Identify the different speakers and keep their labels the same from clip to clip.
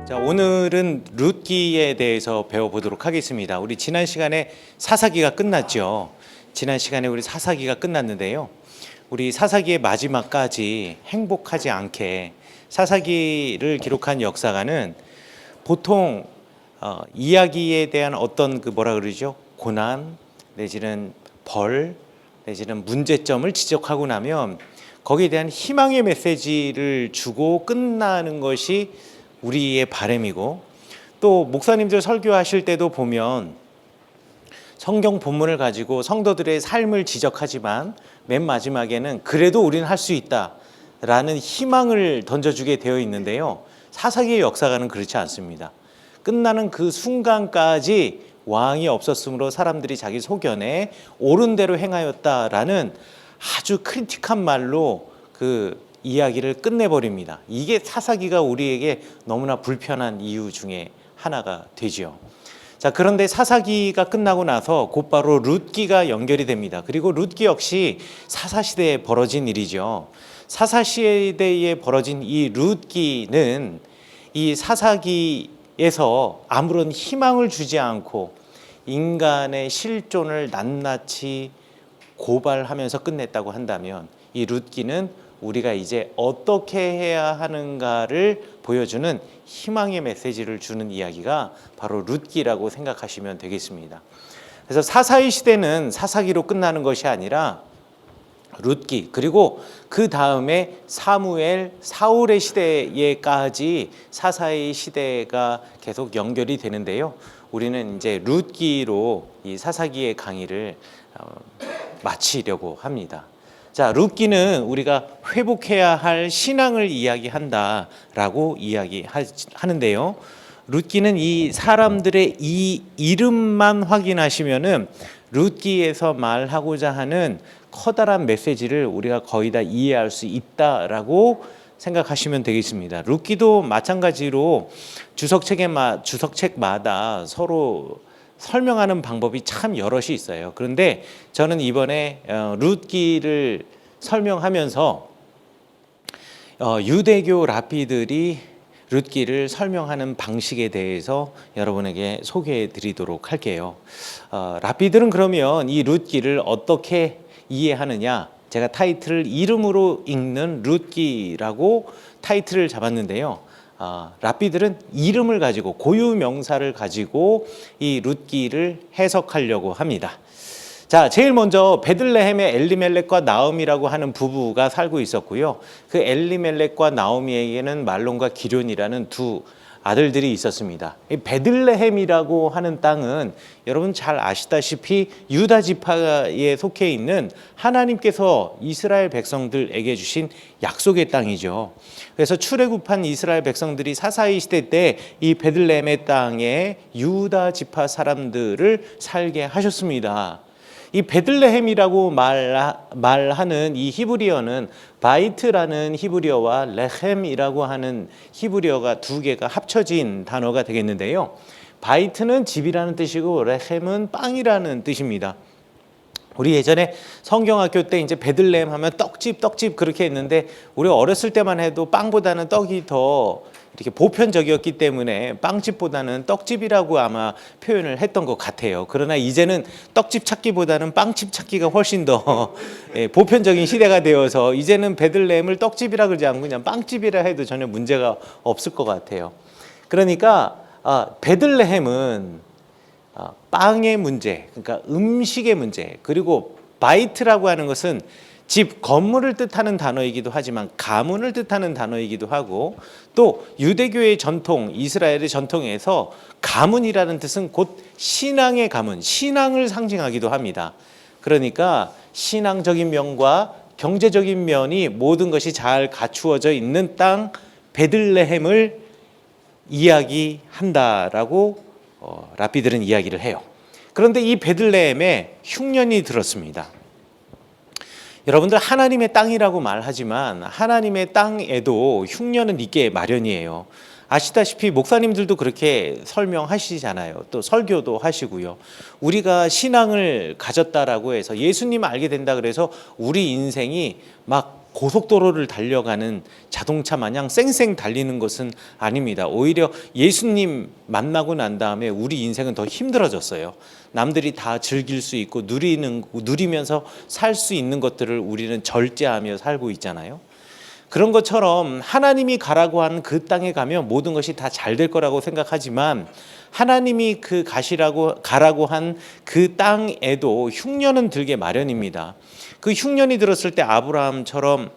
Speaker 1: 자, 오늘은 룻기에 대해서 배워보도록 하겠습니다. 우리 지난 시간에 사사기가 끝났죠. 지난 시간에 우리 사사기가 끝났는데요. 우리 사사기의 마지막까지 행복하지 않게 사사기를 기록한 역사가는 보통 이야기에 대한 어떤 고난 내지는 벌 내지는 문제점을 지적하고 나면 거기에 대한 희망의 메시지를 주고 끝나는 것이 우리의 바람이고, 또 목사님들 설교하실 때도 보면 성경 본문을 가지고 성도들의 삶을 지적하지만 맨 마지막에는 그래도 우리는 할 수 있다라는 희망을 던져주게 되어 있는데요. 사사기의 역사가는 그렇지 않습니다. 끝나는 그 순간까지 왕이 없었으므로 사람들이 자기 소견에 옳은 대로 행하였다라는 아주 크리틱한 말로 그 이야기를 끝내버립니다. 이게 사사기가 우리에게 너무나 불편한 이유 중에 하나가 되지요. 자, 그런데 사사기가 끝나고 나서 곧바로 룻기가 연결이 됩니다. 그리고 룻기 역시 사사시대에 벌어진 일이죠. 사사시대에 벌어진 이 룻기는 이 사사기에서 아무런 희망을 주지 않고 인간의 실존을 낱낱이 고발하면서 끝냈다고 한다면, 이 룻기는 우리가 이제 어떻게 해야 하는가를 보여주는 희망의 메시지를 주는 이야기가 바로 룻기라고 생각하시면 되겠습니다. 그래서 사사의 시대는 사사기로 끝나는 것이 아니라 룻기, 그리고 그 다음에 사무엘, 사울의 시대에까지 사사의 시대가 계속 연결이 되는데요. 우리는 이제 룻기로 이 사사기의 강의를 마치려고 합니다. 자, 룻기는 우리가 회복해야 할 신앙을 이야기한다라고 이야기하는데요. 룻기는 이 사람들의 이 이름만 확인하시면은 룻기에서 말하고자 하는 커다란 메시지를 우리가 거의 다 이해할 수 있다라고 생각하시면 되겠습니다. 룻기도 마찬가지로 주석책마다 서로 설명하는 방법이 참 여럿이 있어요. 그런데 저는 이번에 룻기를 설명하면서 유대교 랍비들이 룻기를 설명하는 방식에 대해서 여러분에게 소개해 드리도록 할게요. 랍비들은 그러면 이 룻기를 어떻게 이해하느냐, 제가 타이틀을 이름으로 읽는 룻기라고 타이틀을 잡았는데요. 랍비들은 이름을 가지고, 고유 명사를 가지고 이 룻기를 해석하려고 합니다. 자, 제일 먼저 베들레헴에 엘리멜렉과 나오미라고 하는 부부가 살고 있었고요. 그 엘리멜렉과 나오미에게는 말론과 기럐이라는 두 아들들이 있었습니다. 이 베들레헴이라고 하는 땅은 여러분 잘 아시다시피 유다 지파에 속해 있는 하나님께서 이스라엘 백성들에게 주신 약속의 땅이죠. 그래서 출애굽한 이스라엘 백성들이 사사의 시대 때 이 베들레헴의 땅에 유다 지파 사람들을 살게 하셨습니다. 이 베들레헴이라고 말하는 이 히브리어는 바이트라는 히브리어와 레헴이라고 하는 히브리어가 두 개가 합쳐진 단어가 되겠는데요. 바이트는 집이라는 뜻이고 레헴은 빵이라는 뜻입니다. 우리 예전에 성경학교 때 이제 베들레헴 하면 떡집 그렇게 했는데, 우리 어렸을 때만 해도 빵보다는 떡이 더 이렇게 보편적이었기 때문에 빵집보다는 떡집이라고 아마 표현을 했던 것 같아요. 그러나 이제는 떡집 찾기보다는 빵집 찾기가 훨씬 더 보편적인 시대가 되어서 이제는 베들레헴을 떡집이라 그러지 않고 그냥 빵집이라 해도 전혀 문제가 없을 것 같아요. 그러니까 베들레헴은 빵의 문제, 그러니까 음식의 문제, 그리고 바이트라고 하는 것은 집, 건물을 뜻하는 단어이기도 하지만 가문을 뜻하는 단어이기도 하고, 또 유대교의 전통, 이스라엘의 전통에서 가문이라는 뜻은 곧 신앙의 가문, 신앙을 상징하기도 합니다. 그러니까 신앙적인 면과 경제적인 면이 모든 것이 잘 갖추어져 있는 땅 베들레헴을 이야기한다라고 랍비들은 이야기를 해요. 그런데 이 베들레헴에 흉년이 들었습니다. 여러분들 하나님의 땅이라고 말하지만 하나님의 땅에도 흉년은 있게 마련이에요. 아시다시피 목사님들도 그렇게 설명하시잖아요. 또 설교도 하시고요. 우리가 신앙을 가졌다라고 해서 예수님 알게 된다 그래서 우리 인생이 막 고속도로를 달려가는 자동차 마냥 쌩쌩 달리는 것은 아닙니다. 오히려 예수님 만나고 난 다음에 우리 인생은 더 힘들어졌어요. 남들이 다 즐길 수 있고 누리면서 살 수 있는 것들을 우리는 절제하며 살고 있잖아요. 그런 것처럼 하나님이 가라고 한 그 땅에 가면 모든 것이 다 잘 될 거라고 생각하지만 하나님이 가라고 한 그 땅에도 흉년은 들게 마련입니다. 그 흉년이 들었을 때 아브라함처럼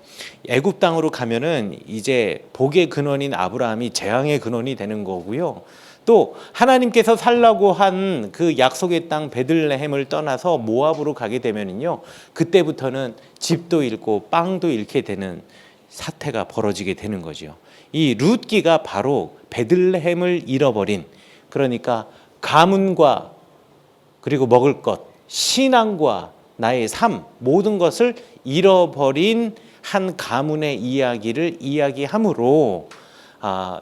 Speaker 1: 애굽 땅으로 가면은 이제 복의 근원인 아브라함이 재앙의 근원이 되는 거고요. 또 하나님께서 살라고 한 그 약속의 땅 베들레헴을 떠나서 모압으로 가게 되면은요, 그때부터는 집도 잃고 빵도 잃게 되는 사태가 벌어지게 되는 거죠. 이 룻기가 바로 베들레헴을 잃어버린, 그러니까 가문과 그리고 먹을 것, 신앙과 나의 삶, 모든 것을 잃어버린 한 가문의 이야기를 이야기하므로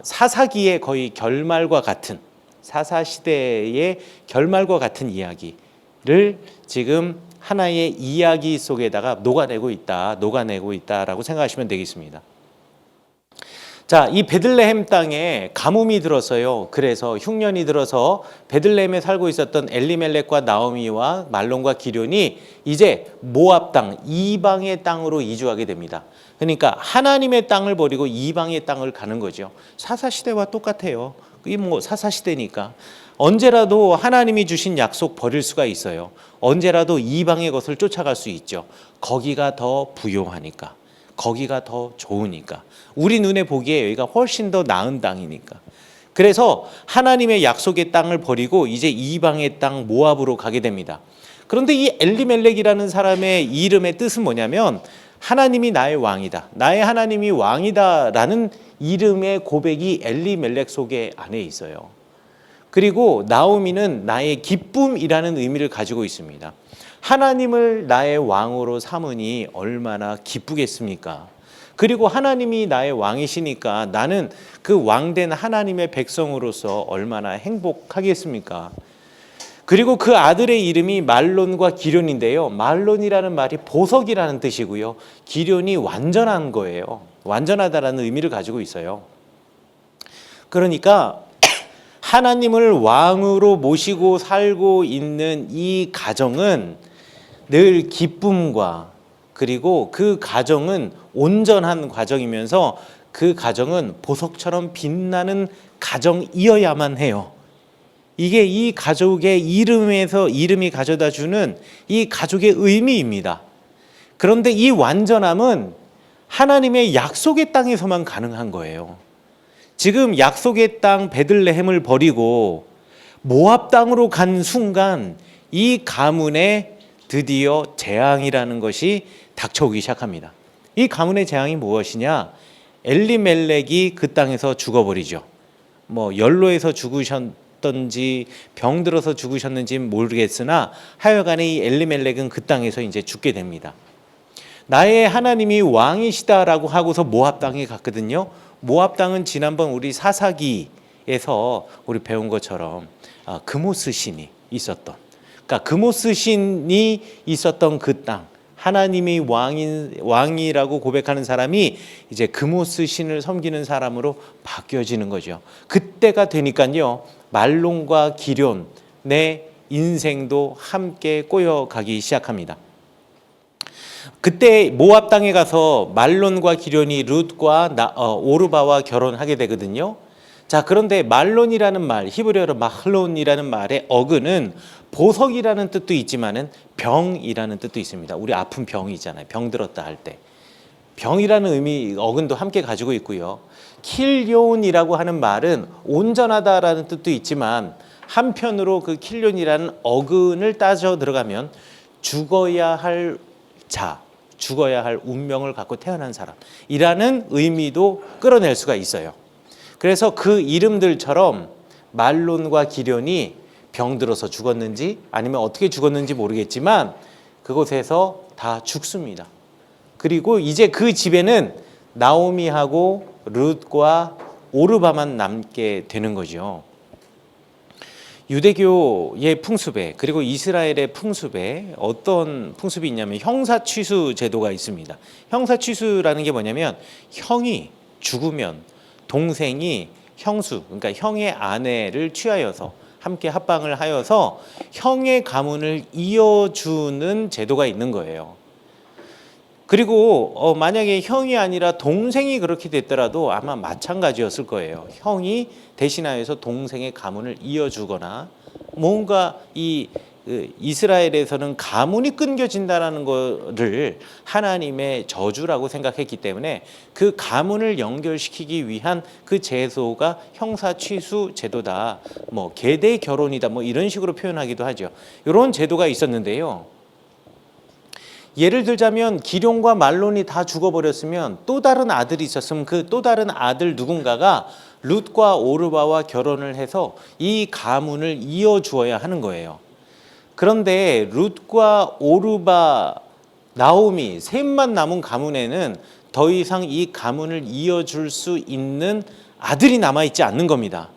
Speaker 1: 사사기의 거의 결말과 같은, 사사시대의 결말과 같은 이야기를 지금 하나의 이야기 속에다가 녹아내고 있다라고 생각하시면 되겠습니다. 자, 이 베들레헴 땅에 가뭄이 들었어요. 그래서 흉년이 들어서 베들레헴에 살고 있었던 엘리멜렉과 나오미와 말론과 기럐이 이제 모압 땅, 이방의 땅으로 이주하게 됩니다. 그러니까 하나님의 땅을 버리고 이방의 땅을 가는 거죠. 사사시대와 똑같아요. 이 사사시대니까 언제라도 하나님이 주신 약속 버릴 수가 있어요. 언제라도 이방의 것을 쫓아갈 수 있죠. 거기가 더 부요하니까, 거기가 더 좋으니까, 우리 눈에 보기에 여기가 훨씬 더 나은 땅이니까. 그래서 하나님의 약속의 땅을 버리고 이제 이방의 땅 모압으로 가게 됩니다. 그런데 이 엘리멜렉이라는 사람의 이름의 뜻은 뭐냐면 하나님이 나의 왕이다, 나의 하나님이 왕이다라는 이름의 고백이 엘리멜렉 속에 안에 있어요. 그리고 나오미는 나의 기쁨이라는 의미를 가지고 있습니다. 하나님을 나의 왕으로 삼으니 얼마나 기쁘겠습니까? 그리고 하나님이 나의 왕이시니까 나는 그 왕된 하나님의 백성으로서 얼마나 행복하겠습니까? 그리고 그 아들의 이름이 말론과 기럐인데요. 말론이라는 말이 보석이라는 뜻이고요. 기럐이 완전한 거예요. 완전하다라는 의미를 가지고 있어요. 그러니까 하나님을 왕으로 모시고 살고 있는 이 가정은 늘 기쁨과, 그리고 그 가정은 온전한 가정이면서 그 가정은 보석처럼 빛나는 가정이어야만 해요. 이게 이 가족의 이름이 가져다 주는 이 가족의 의미입니다. 그런데 이 완전함은 하나님의 약속의 땅에서만 가능한 거예요. 지금 약속의 땅 베들레헴을 버리고 모압 땅으로 간 순간 이 가문에 드디어 재앙이라는 것이 닥쳐오기 시작합니다. 이 가문의 재앙이 무엇이냐? 엘리멜렉이 그 땅에서 죽어버리죠. 연로에서 죽으셨던지 병들어서 죽으셨는지는 모르겠으나 하여간에 이 엘리멜렉은 그 땅에서 이제 죽게 됩니다. 나의 하나님이 왕이시다라고 하고서 모압 땅에 갔거든요. 모압 땅은 지난번 우리 사사기에서 우리 배운 것처럼 그모스 신이 있었던, 그러니까 그모스 신이 있었던 그 땅, 하나님이 왕이라고 고백하는 사람이 이제 그모스 신을 섬기는 사람으로 바뀌어지는 거죠. 그때가 되니까요, 말론과 기럐의 인생도 함께 꼬여가기 시작합니다. 그때 모압 땅에 가서 말론과 기럐이 룻과 오르바와 결혼하게 되거든요. 자, 그런데 말론이라는 말, 히브리어로 마hl론이라는 말의 어근은 보석이라는 뜻도 있지만은 병이라는 뜻도 있습니다. 우리 아픈 병이 있잖아요. 병 들었다 할 때. 병이라는 의미, 어근도 함께 가지고 있고요. 킬뇽이라고 하는 말은 온전하다라는 뜻도 있지만 한편으로 그 킬뇽이라는 어근을 따져 들어가면 죽어야 할 자, 죽어야 할 운명을 갖고 태어난 사람이라는 의미도 끌어낼 수가 있어요. 그래서 그 이름들처럼 말론과 기럐이 병들어서 죽었는지 아니면 어떻게 죽었는지 모르겠지만 그곳에서 다 죽습니다. 그리고 이제 그 집에는 나오미하고 룻과 오르바만 남게 되는 거죠. 유대교의 풍습에 그리고 이스라엘의 풍습에 어떤 풍습이 있냐면 형사취수 제도가 있습니다. 형사취수라는 게 뭐냐면 형이 죽으면 동생이 형수, 그러니까 형의 아내를 취하여서 함께 합방을 하여서 형의 가문을 이어주는 제도가 있는 거예요. 그리고 만약에 형이 아니라 동생이 그렇게 됐더라도 아마 마찬가지였을 거예요. 형이 대신하여서 동생의 가문을 이어주거나 뭔가 이스라엘에서는 가문이 끊겨진다라는 것을 하나님의 저주라고 생각했기 때문에 그 가문을 연결시키기 위한 그 제도가 형사취수 제도다. 뭐 계대 결혼이다. 뭐 이런 식으로 표현하기도 하죠. 이런 제도가 있었는데요. 예를 들자면 기럯과 말론이 다 죽어버렸으면 또 다른 아들이 있었으면 그 또 다른 아들 누군가가 룻과 오르바와 결혼을 해서 이 가문을 이어주어야 하는 거예요. 그런데 룻과 오르바, 나오미 셋만 남은 가문에는 더 이상 이 가문을 이어줄 수 있는 아들이 남아있지 않는 겁니다.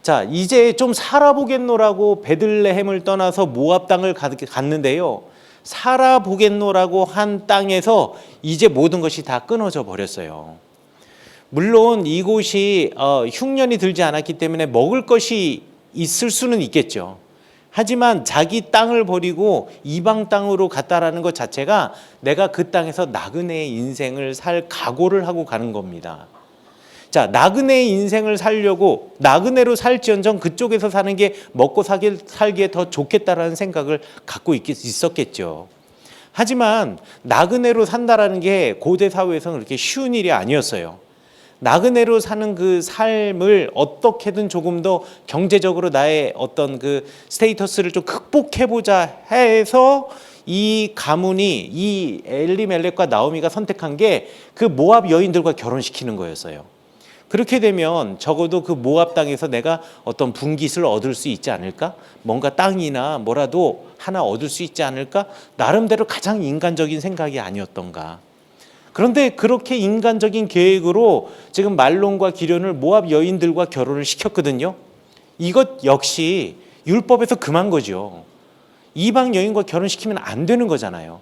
Speaker 1: 자, 이제 좀 살아보겠노라고 베들레헴을 떠나서 모압 땅을 갔는데요. 살아보겠노라고 한 땅에서 이제 모든 것이 다 끊어져 버렸어요. 물론 이곳이 흉년이 들지 않았기 때문에 먹을 것이 있을 수는 있겠죠. 하지만 자기 땅을 버리고 이방 땅으로 갔다라는 것 자체가 내가 그 땅에서 나그네의 인생을 살 각오를 하고 가는 겁니다. 자, 나그네의 인생을 살려고 나그네로 살지언정 그쪽에서 사는 게 먹고 살기에 더 좋겠다라는 생각을 갖고 있었겠죠. 하지만 나그네로 산다라는 게 고대 사회에서는 그렇게 쉬운 일이 아니었어요. 나그네로 사는 그 삶을 어떻게든 조금 더 경제적으로 나의 어떤 그 스테이터스를 좀 극복해보자 해서 이 가문이 이 엘리멜렉과 나오미가 선택한 게 그 모압 여인들과 결혼시키는 거였어요. 그렇게 되면 적어도 그 모압 땅에서 내가 어떤 분깃을 얻을 수 있지 않을까? 뭔가 땅이나 뭐라도 하나 얻을 수 있지 않을까? 나름대로 가장 인간적인 생각이 아니었던가. 그런데 그렇게 인간적인 계획으로 지금 말론과 기럯을 모압 여인들과 결혼을 시켰거든요. 이것 역시 율법에서 금한 거죠. 이방 여인과 결혼시키면 안 되는 거잖아요.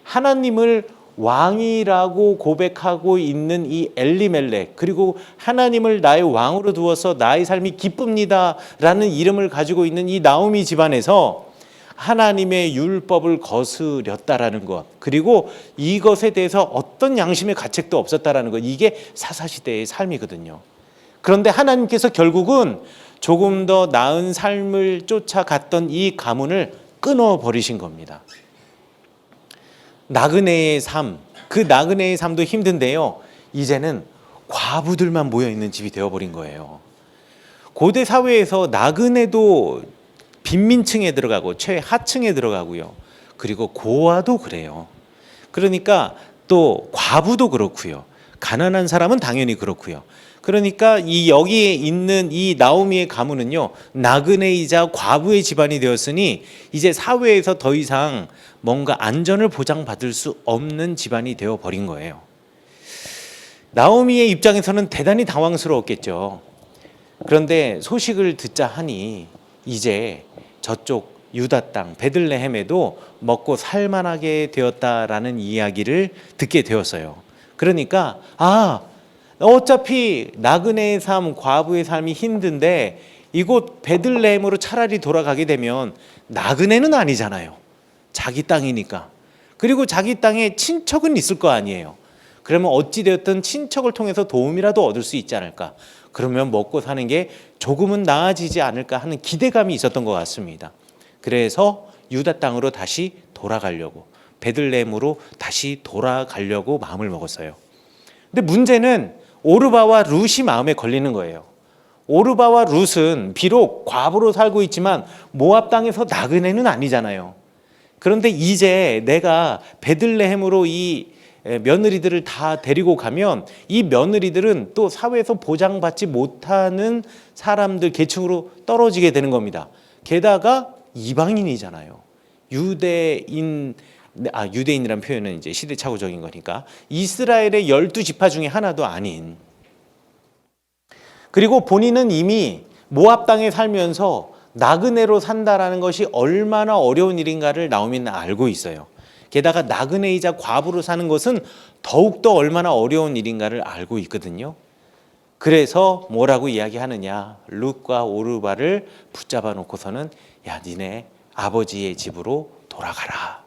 Speaker 1: 하나님을 왕이라고 고백하고 있는 이 엘리멜렉, 그리고 하나님을 나의 왕으로 두어서 나의 삶이 기쁩니다 라는 이름을 가지고 있는 이 나오미 집안에서 하나님의 율법을 거스렸다라는 것, 그리고 이것에 대해서 어떤 양심의 가책도 없었다라는 것, 이게 사사시대의 삶이거든요. 그런데 하나님께서 결국은 조금 더 나은 삶을 쫓아갔던 이 가문을 끊어버리신 겁니다. 나그네의 삶, 그 나그네의 삶도 힘든데요. 이제는 과부들만 모여있는 집이 되어버린 거예요. 고대 사회에서 나그네도 빈민층에 들어가고 최하층에 들어가고요. 그리고 고아도 그래요. 그러니까 또 과부도 그렇고요. 가난한 사람은 당연히 그렇고요. 그러니까 이 여기에 있는 이 나오미의 가문은요, 나그네이자 과부의 집안이 되었으니 이제 사회에서 더 이상 뭔가 안전을 보장받을 수 없는 집안이 되어버린 거예요. 나오미의 입장에서는 대단히 당황스러웠겠죠. 그런데 소식을 듣자 하니 이제 저쪽 유다 땅 베들레헴에도 먹고 살만하게 되었다라는 이야기를 듣게 되었어요. 그러니까 어차피 나그네의 삶, 과부의 삶이 힘든데 이곳 베들레헴으로 차라리 돌아가게 되면 나그네는 아니잖아요. 자기 땅이니까. 그리고 자기 땅에 친척은 있을 거 아니에요. 그러면 어찌되었든 친척을 통해서 도움이라도 얻을 수 있지 않을까. 그러면 먹고 사는 게 조금은 나아지지 않을까 하는 기대감이 있었던 것 같습니다. 그래서 유다 땅으로 다시 돌아가려고, 베들레헴으로 다시 돌아가려고 마음을 먹었어요. 근데 문제는 오르바와 룻이 마음에 걸리는 거예요. 오르바와 룻은 비록 과부로 살고 있지만 모압 땅에서 나그네는 아니잖아요. 그런데 이제 내가 베들레헴으로 이 며느리들을 다 데리고 가면 이 며느리들은 또 사회에서 보장받지 못하는 사람들 계층으로 떨어지게 되는 겁니다. 게다가 이방인이잖아요. 유대인이란 표현은 이제 시대착오적인 거니까 이스라엘의 12지파 중에 하나도 아닌, 그리고 본인은 이미 모압 땅에 살면서 나그네로 산다라는 것이 얼마나 어려운 일인가를 나오미는 알고 있어요. 게다가 나그네이자 과부로 사는 것은 더욱더 얼마나 어려운 일인가를 알고 있거든요. 그래서 뭐라고 이야기하느냐, 룻과 오르바를 붙잡아 놓고서는 야, 니네 아버지의 집으로 돌아가라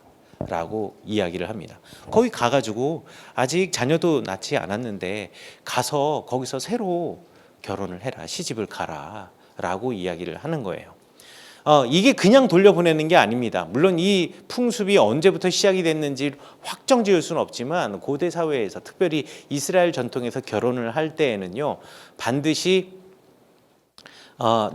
Speaker 1: 라고 이야기를 합니다. 거기 가가지고 아직 자녀도 낳지 않았는데 가서 거기서 새로 결혼을 해라, 시집을 가라 라고 이야기를 하는 거예요. 이게 그냥 돌려보내는 게 아닙니다. 물론 이 풍습이 언제부터 시작이 됐는지 확정 지을 수는 없지만 고대 사회에서, 특별히 이스라엘 전통에서 결혼을 할 때에는요, 반드시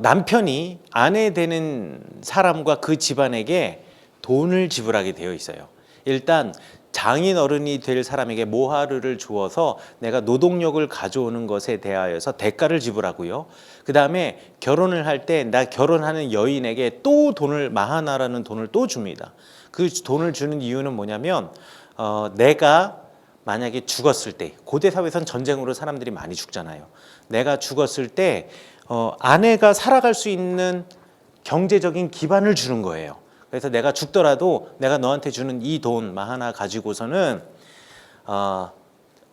Speaker 1: 남편이 아내 되는 사람과 그 집안에게 돈을 지불하게 되어 있어요. 일단 장인 어른이 될 사람에게 모하르를 주어서 내가 노동력을 가져오는 것에 대하여서 대가를 지불하고요. 그 다음에 결혼을 할 때 나 결혼하는 여인에게 또 돈을, 마하나라는 돈을 또 줍니다. 그 돈을 주는 이유는 뭐냐면 내가 만약에 죽었을 때, 고대 사회에선 전쟁으로 사람들이 많이 죽잖아요. 내가 죽었을 때 아내가 살아갈 수 있는 경제적인 기반을 주는 거예요. 그래서 내가 죽더라도 내가 너한테 주는 이 돈 하나 가지고서는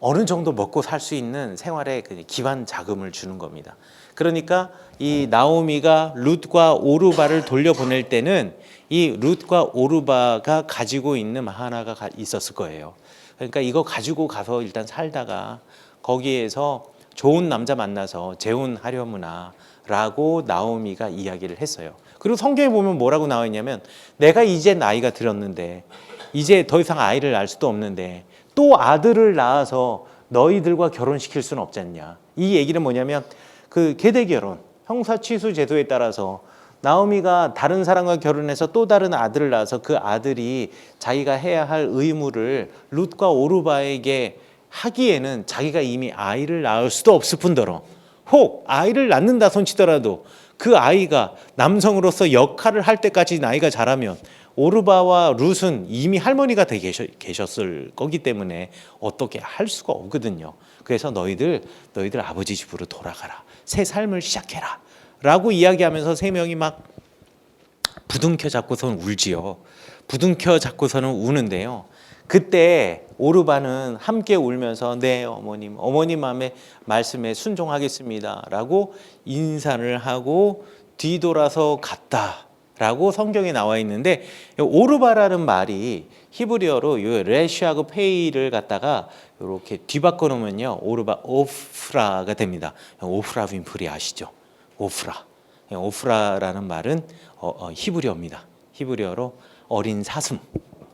Speaker 1: 어느 정도 먹고 살 수 있는 생활의 기반 자금을 주는 겁니다. 그러니까 이 나오미가 룻과 오르바를 돌려보낼 때는 이 룻과 오르바가 가지고 있는 하나가 있었을 거예요. 그러니까 이거 가지고 가서 일단 살다가 거기에서 좋은 남자 만나서 재혼하려무나 라고 나오미가 이야기를 했어요. 그리고 성경에 보면 뭐라고 나와 있냐면 내가 이제 나이가 들었는데 이제 더 이상 아이를 낳을 수도 없는데 또 아들을 낳아서 너희들과 결혼시킬 수는 없지 않냐. 이 얘기는 뭐냐면 그 계대결혼, 형사취수 제도에 따라서 나오미가 다른 사람과 결혼해서 또 다른 아들을 낳아서 그 아들이 자기가 해야 할 의무를 룻과 오르바에게 하기에는 자기가 이미 아이를 낳을 수도 없을 뿐더러 혹 아이를 낳는다 손치더라도 그 아이가 남성으로서 역할을 할 때까지 나이가 자라면 오르바와 룻은 이미 할머니가 돼 계셨을 거기 때문에 어떻게 할 수가 없거든요. 그래서 너희들 아버지 집으로 돌아가라. 새 삶을 시작해라. 라고 이야기하면서 세 명이 막 부둥켜 잡고서는 울지요. 부둥켜 잡고서는 우는데요. 그때 오르바는 함께 울면서 네 어머님 마음의 말씀에 순종하겠습니다 라고 인사를 하고 뒤돌아서 갔다라고 성경에 나와 있는데, 오르바라는 말이 히브리어로 요 레시하고 페이를 갖다가 이렇게 뒤바꿔 놓으면요 오르바 오프라가 됩니다. 오프라 윈프리 아시죠? 오프라라는 말은 히브리어입니다. 히브리어로 어린 사슴,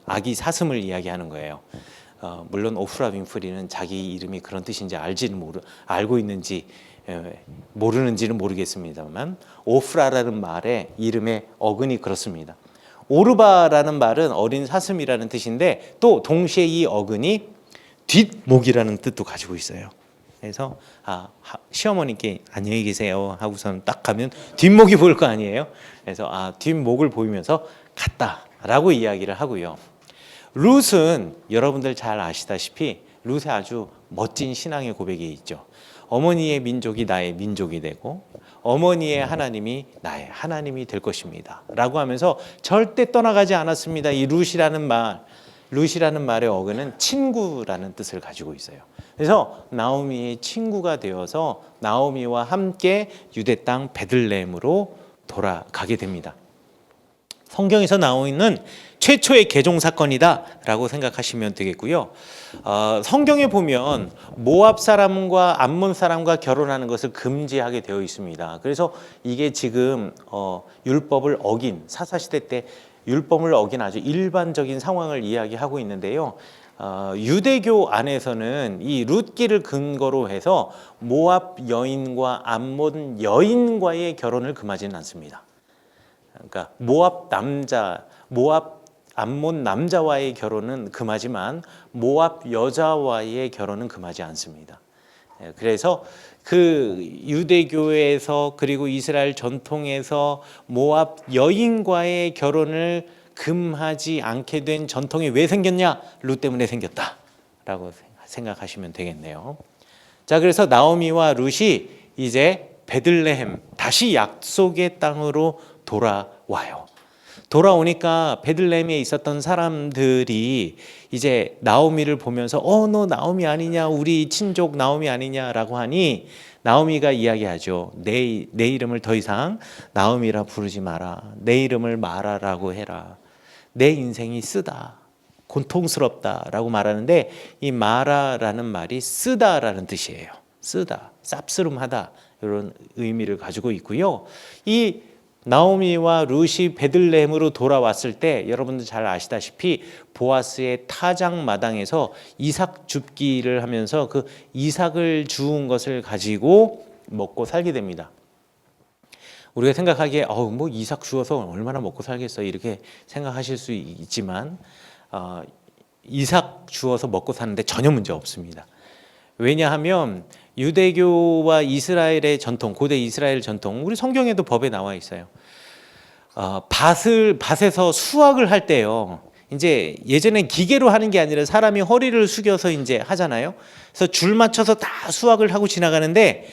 Speaker 1: 아기 사슴을 이야기하는 거예요. 물론 오프라 윈프리는 자기 이름이 그런 뜻인지 알고 있는지 모르는지는 모르겠습니다만 오프라라는 말의 이름의 어근이 그렇습니다. 오르바라는 말은 어린 사슴이라는 뜻인데 또 동시에 이 어근이 뒷목이라는 뜻도 가지고 있어요. 그래서 시어머니께 안녕히 계세요 하고서는 딱 가면 뒷목이 보일 거 아니에요. 그래서 뒷목을 보이면서 갔다라고 이야기를 하고요. 룻은 여러분들 잘 아시다시피 룻의 아주 멋진 신앙의 고백이 있죠. 어머니의 민족이 나의 민족이 되고 어머니의 하나님이 나의 하나님이 될 것입니다 라고 하면서 절대 떠나가지 않았습니다. 이 룻이라는 말의 어근은 친구라는 뜻을 가지고 있어요. 그래서 나오미의 친구가 되어서 나오미와 함께 유대 땅 베들레헴으로 돌아가게 됩니다. 성경에서 나오는 최초의 개종 사건이다라고 생각하시면 되겠고요. 성경에 보면 모압 사람과 암몬 사람과 결혼하는 것을 금지하게 되어 있습니다. 그래서 이게 지금 율법을 어긴, 사사시대 때 율법을 어긴 아주 일반적인 상황을 이야기하고 있는데요. 유대교 안에서는 이 룻기를 근거로 해서 모압 여인과 암몬 여인과의 결혼을 금하지는 않습니다. 그러니까 모압 암몬 남자와의 결혼은 금하지만 모압 여자와의 결혼은 금하지 않습니다. 그래서 그 유대교에서 그리고 이스라엘 전통에서 모압 여인과의 결혼을 금하지 않게 된 전통이 왜 생겼냐? 룻 때문에 생겼다라고 생각하시면 되겠네요. 자, 그래서 나오미와 룻이 이제 베들레헴, 다시 약속의 땅으로 돌아와요. 돌아오니까 베들레헴에 있었던 사람들이 이제 나오미를 보면서 너 나오미 아니냐, 우리 친족 나오미 아니냐라고 하니 나오미가 이야기하죠. 내 이름을 더 이상 나오미라 부르지 마라. 내 이름을 마라라고 해라. 내 인생이 쓰다, 고통스럽다라고 말하는데 이 마라라는 말이 쓰다라는 뜻이에요. 쓰다, 쌉스름하다 이런 의미를 가지고 있고요. 이 나오미와 룻이 베들레헴으로 돌아왔을 때 여러분들 잘 아시다시피 보아스의 타작마당에서 이삭 줍기를 하면서 그 이삭을 주운 것을 가지고 먹고 살게 됩니다. 우리가 생각하기에 뭐 이삭 주어서 얼마나 먹고 살겠어 이렇게 생각하실 수 있지만 이삭 주어서 먹고 사는데 전혀 문제 없습니다. 왜냐하면 유대교와 이스라엘의 전통, 고대 이스라엘 전통, 우리 성경에도 법에 나와 있어요. 밭에서 수확을 할 때요. 이제 예전에 기계로 하는 게 아니라 사람이 허리를 숙여서 이제 하잖아요. 그래서 줄 맞춰서 다 수확을 하고 지나가는데,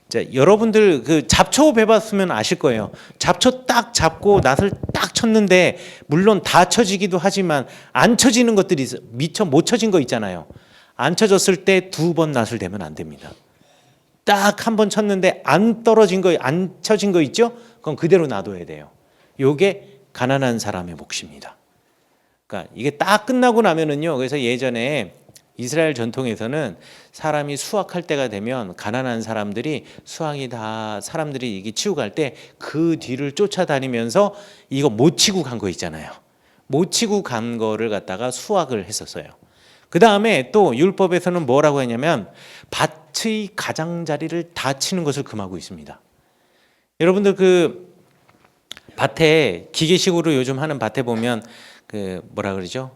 Speaker 1: 자, 여러분들 그 잡초 배봤으면 아실 거예요. 잡초 딱 잡고 낫을 딱 쳤는데 물론 다 쳐지기도 하지만 안 쳐지는 것들이 있어요. 미처 못 쳐진 거 있잖아요. 안 쳐졌을 때 2번 낫을 대면 안 됩니다. 딱 한 번 쳤는데 안 떨어진 거, 안 쳐진 거 있죠? 그건 그대로 놔둬야 돼요. 요게 가난한 사람의 몫입니다. 그러니까 이게 딱 끝나고 나면은요. 그래서 예전에 이스라엘 전통에서는 사람이 수확할 때가 되면 가난한 사람들이 수확이 다 사람들이 이게 치고 갈 때 그 뒤를 쫓아다니면서 이거 못 치고 간 거 있잖아요. 못 치고 간 거를 갖다가 수확을 했었어요. 그 다음에 또 율법에서는 뭐라고 했냐면 밭의 가장자리를 다 치는 것을 금하고 있습니다. 여러분들 그 밭에 기계식으로 요즘 하는 밭에 보면 그 뭐라 그러죠?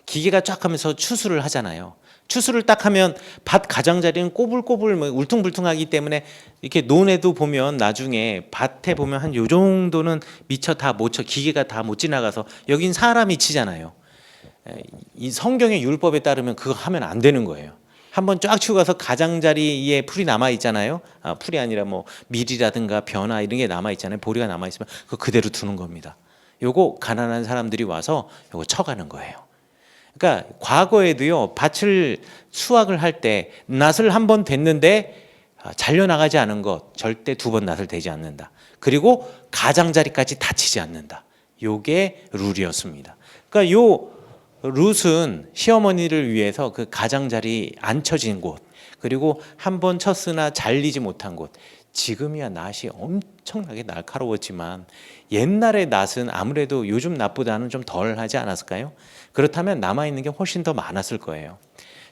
Speaker 1: 기계가 쫙 하면서 추수를 하잖아요. 추수를 딱 하면 밭 가장자리는 꼬불꼬불 울퉁불퉁하기 때문에 이렇게 논에도 보면 나중에 밭에 보면 한 요 정도는 미처 다 못 쳐, 기계가 다 못 지나가서 여긴 사람이 치잖아요. 이 성경의 율법에 따르면 그거 하면 안 되는 거예요. 한번 쫙 치고 가서 가장자리에 풀이 남아 있잖아요. 풀이 아니라 뭐 밀이라든가 벼나 이런 게 남아 있잖아요. 보리가 남아 있으면 그거 그대로 두는 겁니다. 요거 가난한 사람들이 와서 요거 쳐가는 거예요. 그러니까 과거에도요, 밭을 수확을 할 때 낫을 한 번 댔는데 잘려나가지 않은 것 절대 2번 낫을 대지 않는다. 그리고 가장자리까지 다치지 않는다. 요게 룰이었습니다. 그러니까 요 룻은 시어머니를 위해서 그 가장자리 안 쳐진 곳, 그리고 한 번 쳤으나 잘리지 못한 곳, 지금이야 낫이 엄청나게 날카로웠지만 옛날의 낫은 아무래도 요즘 낫보다는 좀 덜 하지 않았을까요? 그렇다면 남아있는 게 훨씬 더 많았을 거예요.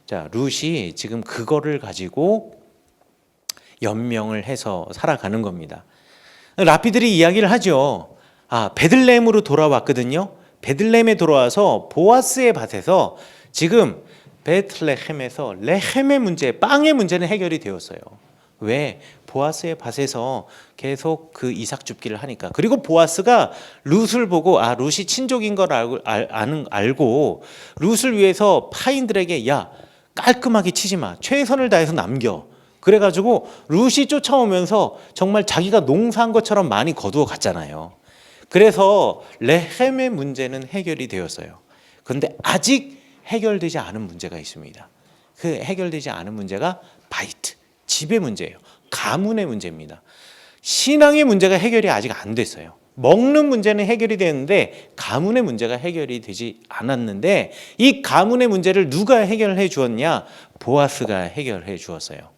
Speaker 1: 자, 룻이 지금 그거를 가지고 연명을 해서 살아가는 겁니다. 라피들이 이야기를 하죠. 베들레헴으로 돌아왔거든요. 베들레헴에 돌아와서 보아스의 밭에서 지금 베틀레헴에서 레헴의 문제, 빵의 문제는 해결이 되었어요. 왜? 보아스의 밭에서 계속 그 이삭 줍기를 하니까. 그리고 보아스가 룻을 보고 룻이 친족인 걸 알고 룻을 위해서 파인들에게 야, 깔끔하게 치지 마. 최선을 다해서 남겨. 그래가지고 룻이 쫓아오면서 정말 자기가 농사한 것처럼 많이 거두어 갔잖아요. 그래서 레헴의 문제는 해결이 되었어요. 그런데 아직 해결되지 않은 문제가 있습니다. 그 해결되지 않은 문제가 바이트, 집의 문제예요. 가문의 문제입니다. 신앙의 문제가 해결이 아직 안 됐어요. 먹는 문제는 해결이 되는데 가문의 문제가 해결이 되지 않았는데 이 가문의 문제를 누가 해결해 주었냐? 보아스가 해결해 주었어요.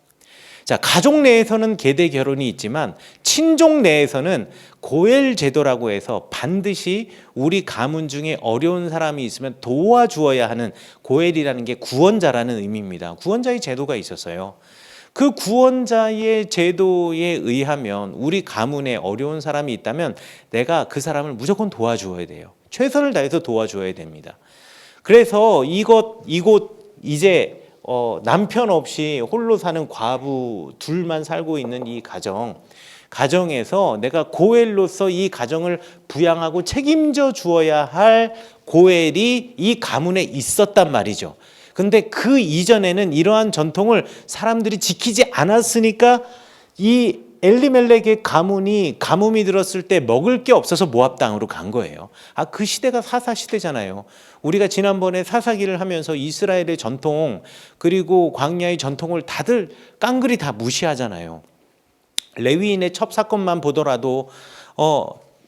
Speaker 1: 자, 가족 내에서는 계대 결혼이 있지만 친족 내에서는 고엘 제도라고 해서 반드시 우리 가문 중에 어려운 사람이 있으면 도와주어야 하는, 고엘이라는 게 구원자라는 의미입니다. 구원자의 제도가 있었어요. 그 구원자의 제도에 의하면 우리 가문에 어려운 사람이 있다면 내가 그 사람을 무조건 도와주어야 돼요. 최선을 다해서 도와줘야 됩니다. 그래서 이곳 이제 남편 없이 홀로 사는 과부 둘만 살고 있는 이 가정에서 내가 고엘로서 이 가정을 부양하고 책임져 주어야 할 고엘이 이 가문에 있었단 말이죠. 근데 그 이전에는 이러한 전통을 사람들이 지키지 않았으니까 이 엘리멜렉의 가뭄이 들었을 때 먹을 게 없어서 모압 땅으로 간 거예요. 그 시대가 사사 시대잖아요. 우리가 지난번에 사사기를 하면서 이스라엘의 전통 그리고 광야의 전통을 다들 깡그리 다 무시하잖아요. 레위인의 첩 사건만 보더라도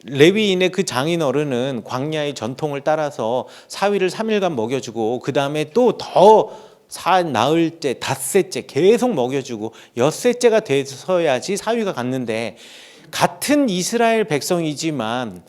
Speaker 1: 레위인의 그 장인 어른은 광야의 전통을 따라서 사위를 3일간 먹여주고 그 다음에 또 더 나흘째, 닷새째 계속 먹여주고 엿새째가 돼서야지 사위가 갔는데, 같은 이스라엘 백성이지만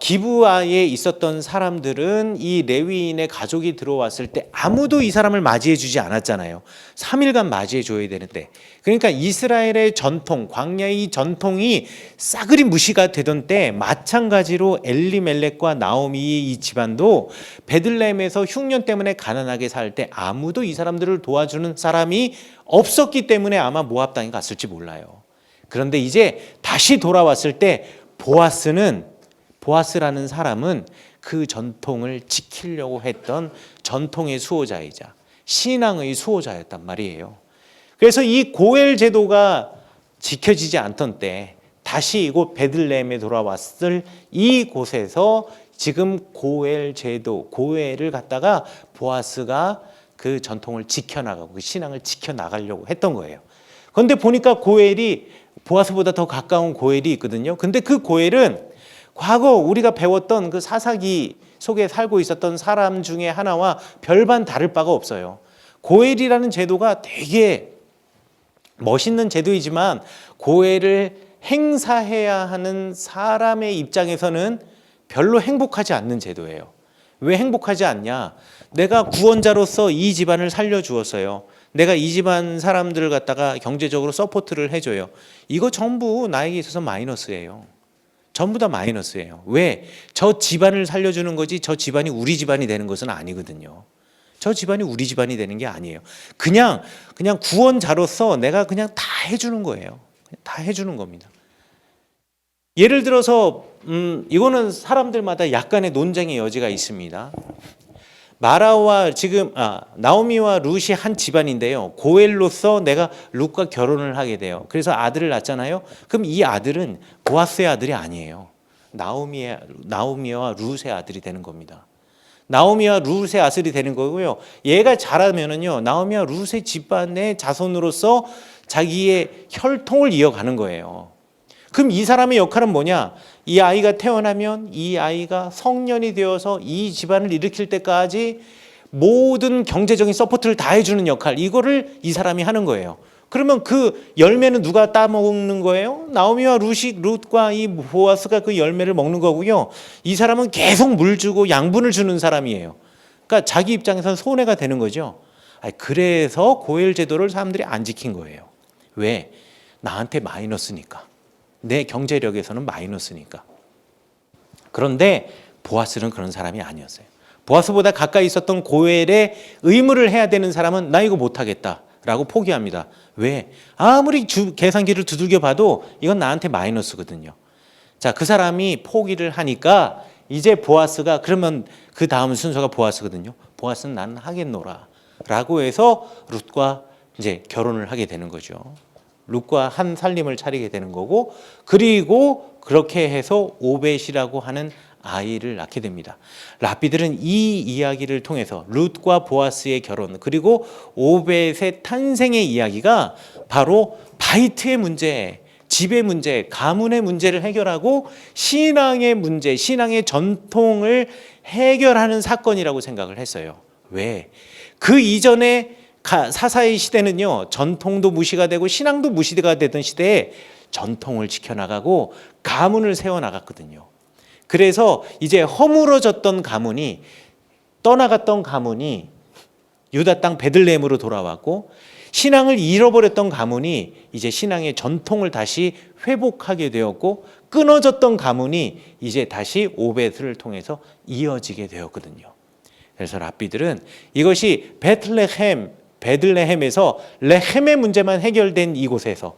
Speaker 1: 기브아에 있었던 사람들은 이 레위인의 가족이 들어왔을 때 아무도 이 사람을 맞이해 주지 않았잖아요. 3일간 맞이해 줘야 되는데. 그러니까 이스라엘의 전통, 광야의 전통이 싸그리 무시가 되던 때, 마찬가지로 엘리멜렉과 나오미의 이 집안도 베들레헴에서 흉년 때문에 가난하게 살 때 아무도 이 사람들을 도와주는 사람이 없었기 때문에 아마 모압 땅에 갔을지 몰라요. 그런데 이제 다시 돌아왔을 때 보아스라는 사람은 그 전통을 지키려고 했던 전통의 수호자이자 신앙의 수호자였단 말이에요. 그래서 이 고엘 제도가 지켜지지 않던 때 다시 이곳 베들레헴에 돌아왔을 이 곳에서 지금 고엘 제도, 고엘을 갖다가 보아스가 그 전통을 지켜나가고 그 신앙을 지켜나가려고 했던 거예요. 그런데 보니까 고엘이 보아스보다 더 가까운 고엘이 있거든요. 근데 그 고엘은 과거 우리가 배웠던 그 사사기 속에 살고 있었던 사람 중에 하나와 별반 다를 바가 없어요. 고엘이라는 제도가 되게 멋있는 제도이지만 고엘을 행사해야 하는 사람의 입장에서는 별로 행복하지 않는 제도예요. 왜 행복하지 않냐? 내가 구원자로서 이 집안을 살려주었어요. 내가 이 집안 사람들을 갖다가 경제적으로 서포트를 해줘요. 이거 전부 나에게 있어서 마이너스예요. 전부 다 마이너스예요. 왜? 저 집안을 살려주는 거지 저 집안이 우리 집안이 되는 것은 아니거든요. 저 집안이 우리 집안이 되는 게 아니에요. 그냥 구원자로서 내가 그냥 다 해주는 거예요. 다 해주는 겁니다. 예를 들어서 이거는 사람들마다 약간의 논쟁의 여지가 있습니다. 나오미와 룻이 한 집안인데요. 고엘로서 내가 룻과 결혼을 하게 돼요. 그래서 아들을 낳잖아요. 그럼 이 아들은 보아스의 아들이 아니에요. 나오미와 룻의 아들이 되는 겁니다. 나오미와 룻의 아들이 되는 거고요. 얘가 자라면은요, 나오미와 룻의 집안의 자손으로서 자기의 혈통을 이어가는 거예요. 그럼 이 사람의 역할은 뭐냐? 이 아이가 태어나면 이 아이가 성년이 되어서 이 집안을 일으킬 때까지 모든 경제적인 서포트를 다 해주는 역할, 이거를 이 사람이 하는 거예요. 그러면 그 열매는 누가 따먹는 거예요? 나오미와 룻과 이 보아스가 그 열매를 먹는 거고요. 이 사람은 계속 물 주고 양분을 주는 사람이에요. 그러니까 자기 입장에서는 손해가 되는 거죠. 그래서 고엘 제도를 사람들이 안 지킨 거예요. 왜? 나한테 마이너스니까. 내 경제력에서는 마이너스니까. 그런데 보아스는 그런 사람이 아니었어요. 보아스보다 가까이 있었던 고엘의 의무를 해야 되는 사람은 나 이거 못하겠다라고 포기합니다. 왜? 아무리 계산기를 두들겨 봐도 이건 나한테 마이너스거든요. 자, 그 사람이 포기를 하니까 이제 보아스가, 그러면 그 다음 순서가 보아스거든요. 보아스는 나는 하겠노라 라고 해서 룻과 이제 결혼을 하게 되는 거죠. 룻과 한 살림을 차리게 되는 거고, 그리고 그렇게 해서 오벳이라고 하는 아이를 낳게 됩니다. 랍비들은 이 이야기를 통해서 룻과 보아스의 결혼, 그리고 오벳의 탄생의 이야기가 바로 바이트의 문제, 집의 문제, 가문의 문제를 해결하고 신앙의 문제, 신앙의 전통을 해결하는 사건이라고 생각을 했어요. 왜? 그 이전에 사사의 시대는요, 전통도 무시가 되고 신앙도 무시가 되던 시대에 전통을 지켜나가고 가문을 세워나갔거든요. 그래서 이제 허물어졌던 가문이, 떠나갔던 가문이 유다 땅 베들레헴으로 돌아왔고, 신앙을 잃어버렸던 가문이 이제 신앙의 전통을 다시 회복하게 되었고, 끊어졌던 가문이 이제 다시 오벳을 통해서 이어지게 되었거든요. 그래서 랍비들은 이것이 베들레헴에서 레헴의 문제만 해결된 이곳에서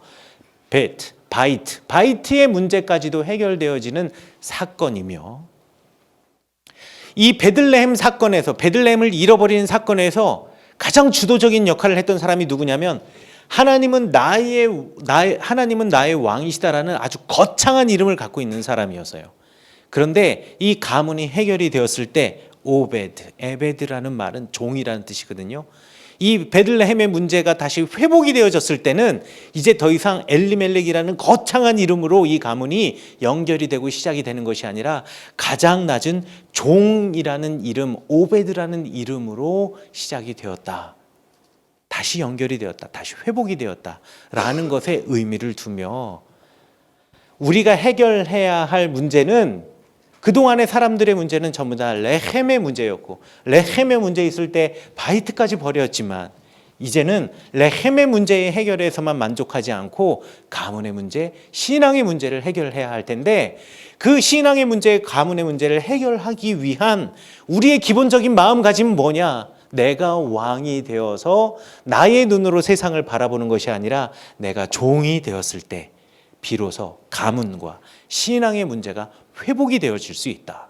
Speaker 1: 바이트의 문제까지도 해결되어지는 사건이며, 이 베들레헴 사건에서, 베들레헴을 잃어버리는 사건에서 가장 주도적인 역할을 했던 사람이 누구냐면 하나님은 하나님은 나의 왕이시다라는 아주 거창한 이름을 갖고 있는 사람이었어요. 그런데 이 가문이 해결이 되었을 때 오베드, 에베드라는 말은 종이라는 뜻이거든요. 이 베들레헴의 문제가 다시 회복이 되어졌을 때는 이제 더 이상 엘리멜렉이라는 거창한 이름으로 이 가문이 연결이 되고 시작이 되는 것이 아니라 가장 낮은 종이라는 이름, 오베드라는 이름으로 시작이 되었다. 다시 연결이 되었다. 다시 회복이 되었다라는 것에 의미를 두며 우리가 해결해야 할 문제는 그동안의 사람들의 문제는 전부 다 레헴의 문제였고 레헴의 문제 있을 때 바이트까지 버렸지만 이제는 레헴의 문제의 해결에서만 만족하지 않고 가문의 문제, 신앙의 문제를 해결해야 할 텐데 그 신앙의 문제, 가문의 문제를 해결하기 위한 우리의 기본적인 마음가짐은 뭐냐? 내가 왕이 되어서 나의 눈으로 세상을 바라보는 것이 아니라 내가 종이 되었을 때 비로소 가문과 신앙의 문제가 회복이 되어질 수 있다.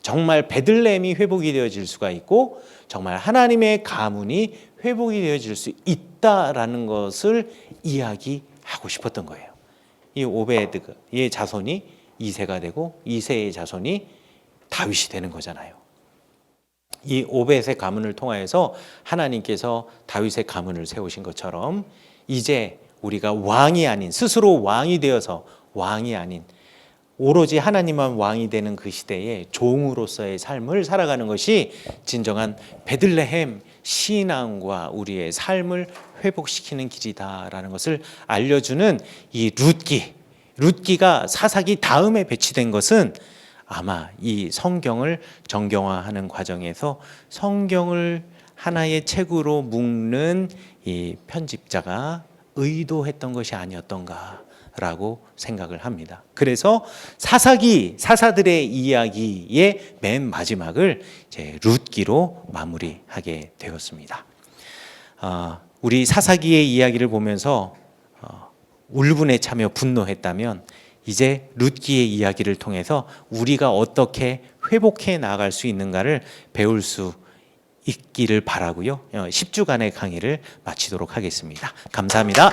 Speaker 1: 정말 베들레헴이 회복이 되어질 수가 있고 정말 하나님의 가문이 회복이 되어질 수 있다라는 것을 이야기하고 싶었던 거예요. 이 오베드의 자손이 이새가 되고 이새의 자손이 다윗이 되는 거잖아요. 이 오벳의 가문을 통하여서 하나님께서 다윗의 가문을 세우신 것처럼 이제 우리가 왕이 아닌 스스로 왕이 되어서 왕이 아닌 오로지 하나님만 왕이 되는 그 시대에 종으로서의 삶을 살아가는 것이 진정한 베들레헴 신앙과 우리의 삶을 회복시키는 길이다라는 것을 알려주는 이 룻기가 사사기 다음에 배치된 것은 아마 이 성경을 정경화하는 과정에서 성경을 하나의 책으로 묶는 이 편집자가 의도했던 것이 아니었던가라고 생각을 합니다. 그래서 사사들의 이야기의 맨 마지막을 이제 룻기로 마무리하게 되었습니다. 우리 사사기의 이야기를 보면서 울분에 차며 분노했다면 이제 룻기의 이야기를 통해서 우리가 어떻게 회복해 나갈 수 있는가를 배울 수 있기를 바라고요. 10주간의 강의를 마치도록 하겠습니다. 감사합니다.